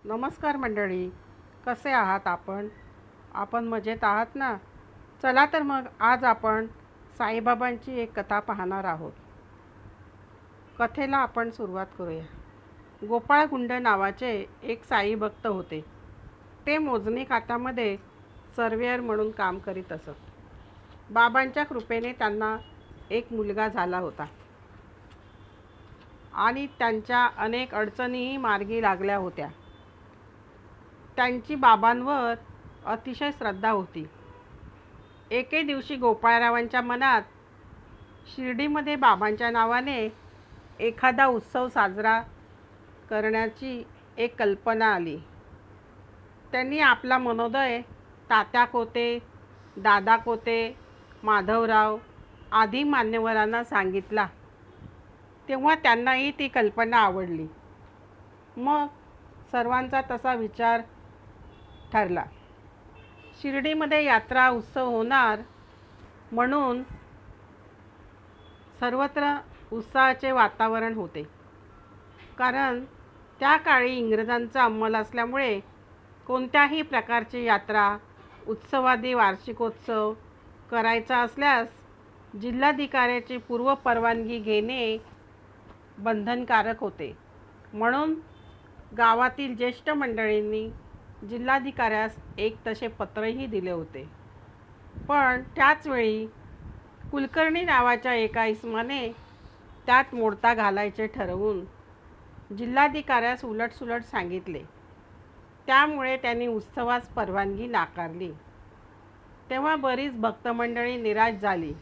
नमस्कार मंडळी, कसे आहात आपण? आपण मजेत आहात ना? चला तर मग आज आपण साईबाबांची एक कथा पाहणार आहोत. कथेला आपण सुरुवात करूया. गोपाळ गुंड नावाचे एक साई भक्त होते. ते मोजणी खात्यामध्ये सर्वेअर म्हणून काम करीत असत. बाबांच्या कृपेने त्यांना एक मुलगा झाला होता आणि त्यांच्या अनेक अडचणीही मार्गी लागल्या होत्या. त्यांची बाबांवर अतिशय श्रद्धा होती. एके दिवशी गोपाळरावांच्या मनात शिर्डीमध्ये बाबांच्या नावाने एखादा उत्सव साजरा करण्याची एक कल्पना आली. त्यांनी आपला मनोदय तात्या कोते, दादा कोते, माधवराव आदी मान्यवरांना सांगितला. तेव्हा त्यांनाही ती कल्पना आवडली. मग सर्वांचा तसा विचार ठरला. शिर्डीमध्ये यात्रा उत्सव होणार म्हणून सर्वत्र उत्साहाचे वातावरण होते. कारण त्या काळी इंग्रजांचा अंमल असल्यामुळे कोणत्याही प्रकारची यात्रा, उत्सवादी वार्षिकोत्सव करायचा असल्यास जिल्हाधिकाऱ्याची पूर्व परवानगी घेणे बंधनकारक होते. म्हणून गावातील ज्येष्ठ मंडळींनी जिल्हाधिकाऱ्यास एक तसे पत्रही दिले होते. पण त्याचवेळी कुलकर्णी नावाच्या एका इसमाने त्यात मोडता घालायचे ठरवून जिल्हाधिकाऱ्यास उलटसुलट सांगितले. त्यामुळे त्यांनी उत्सवास परवानगी नाकारली. तेव्हा बरीच भक्तमंडळी निराश झाली.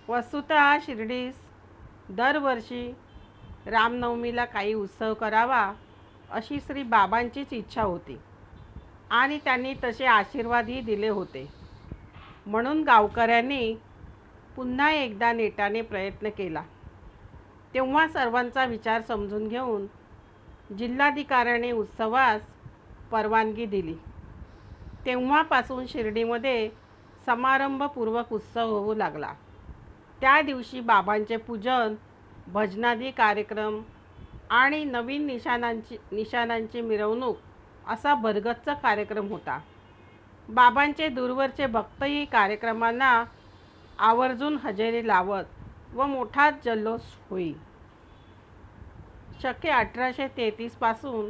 वस्तुतः शिर्डीस दरवर्षी रामनवमीला काही उत्सव करावा अशी श्री बाबांचीच इच्छा होती आणि त्यांनी तसे आशीर्वादही दिले होते. म्हणून गावकऱ्यांनी पुन्हा एकदा नेटाने प्रयत्न केला. तेव्हा सर्वांचा विचार समजून घेऊन जिल्हाधिकाऱ्याने उत्सवास परवानगी दिली. तेव्हापासून शिर्डीमध्ये समारंभपूर्वक उत्सव होऊ लागला. त्या दिवशी बाबांचे पूजन, भजनादी कार्यक्रम आणि नवीन निशाणांची मिरवणूक असा भरगच्च कार्यक्रम होता. बाबांचे दूरवरचे भक्तही कार्यक्रमांना आवर्जून हजेरी लावत व मोठा जल्लोष होई. शके 1833 पासून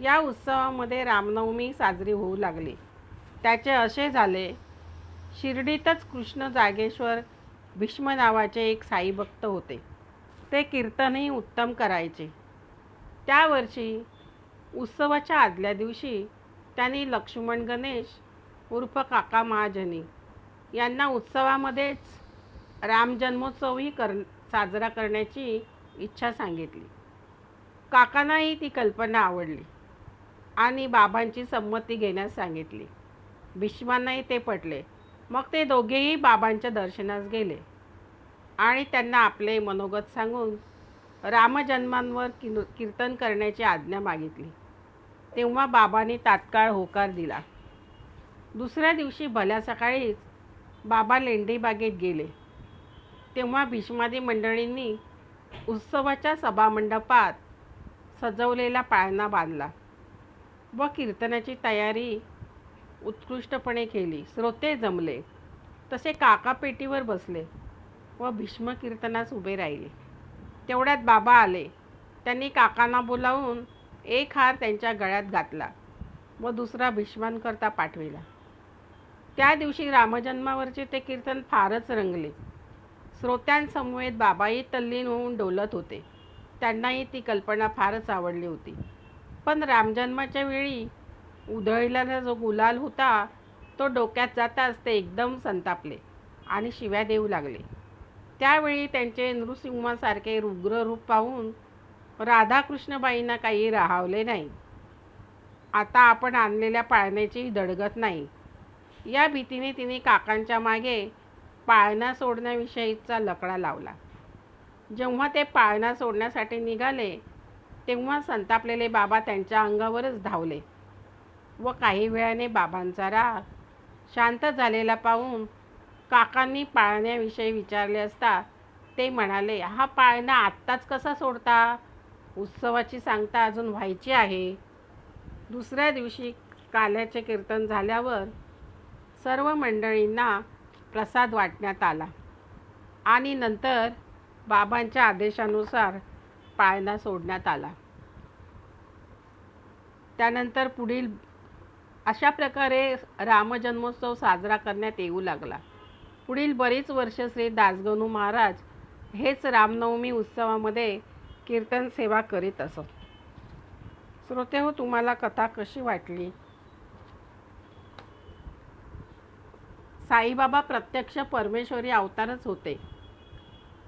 या उत्सवामध्ये रामनवमी साजरी होऊ लागली. त्याचे असे झाले, शिर्डीतच कृष्ण जागेश्वर भीष्म नावाचे एक साई भक्त होते. ते कीर्तनही उत्तम करायचे. त्या वर्षी उत्सवाच्या आदल्या दिवशी त्यांनी लक्ष्मण गणेश उर्फ काका महाजनी यांना उत्सवामध्येच रामजन्मोत्सवही साजरा करण्याची इच्छा सांगितली. काकांनाही ती कल्पना आवडली आणि बाबांची संमती घेण्यास सांगितली. भीष्मांनाही ते पटले. मग ते दोघेही बाबांच्या दर्शनास गेले आणि त्यांना आपले मनोगत सांगून रामजन्मांवर कीर्तन करण्याची आज्ञा मागितली. तेव्हा बाबांनी तात्काळ होकार दिला. दुसऱ्या दिवशी भल्या सकाळीच बाबा लेंडीबागेत गेले. तेव्हा भीष्मादी मंडळींनी उत्सवाच्या सभामंडपात सजवलेला पाळणा बांधला व कीर्तनाची तयारी उत्कृष्टपणे केली. श्रोते जमले तसे काका पेटीवर बसले व भीष्म कीर्तनास उभे राहिले. तेवढ्यात बाबा आले. त्यांनी काकांना बोलावून एक हार त्यांच्या गळ्यात घातला व दुसरा भीष्मांकरता पाठविला. त्या दिवशी रामजन्मावरचे ते कीर्तन फारच रंगले. श्रोत्यांसमवेत बाबाही तल्लीन होऊन डोलत होते. त्यांनाही ती कल्पना फारच आवडली होती. पण रामजन्माच्या वेळी उधळलेला जो गुलाल होता तो डोक्यात जाताच ते एकदम संतापले आणि शिव्या देऊ लागले. त्यावेळी त्यांचे नृसिंहासारखे उग्र रूप पाहून राधाकृष्णबाईंना काही राहावले नाही. आता आपण आणलेल्या पाळण्याची दडगत नाही या भीतीने तिने काकांच्या मागे पाळणा सोडण्याविषयीचा लकडा लावला. जेव्हा ते पाळणा सोडण्यासाठी निघाले तेव्हा संतापलेले बाबा त्यांच्या अंगावरच धावले व काही वेळाने बाबांचा राग शांत झालेला पाहून काकांनी पाळण्याविषयी विचारले असता ते म्हणाले, हा पाळणा आत्ताच कसा सोडता? उत्सवाची सांगता अजून व्हायची आहे. दुसऱ्या दिवशी काल्याचे कीर्तन झाल्यावर सर्व मंडळींना प्रसाद वाटण्यात आला आणि नंतर बाबांच्या आदेशानुसार पाळणा सोडण्यात आला. त्यानंतर पुढील अशा प्रकारे रामजन्मोत्सव साजरा करण्यात येऊ लागला. पुढील बरीच वर्ष श्री दासगणू महाराज हेच रामनवमी उत्सवामध्ये कीर्तन सेवा करीत असत. श्रोतेहो, तुम्हाला कथा कशी वाटली? साईबाबा प्रत्यक्ष परमेश्वरी अवतारच होते,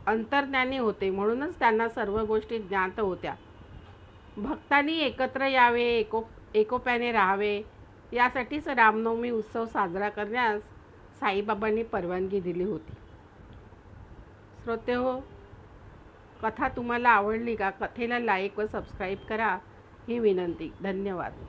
अंतर्ज्ञानी होते, म्हणूनच त्यांना सर्व गोष्टी ज्ञात होत्या. भक्तांनी एकत्र यावे, एकोप्याने राहावे यासाठीच रामनवमी उत्सव साजरा करण्यास साईबाबांनी परवानगी दिली होती. श्रोतेहो, कथा तुम्हाला आवडली का? कथेला लाईक व सबस्क्राईब करा ही विनंती. धन्यवाद.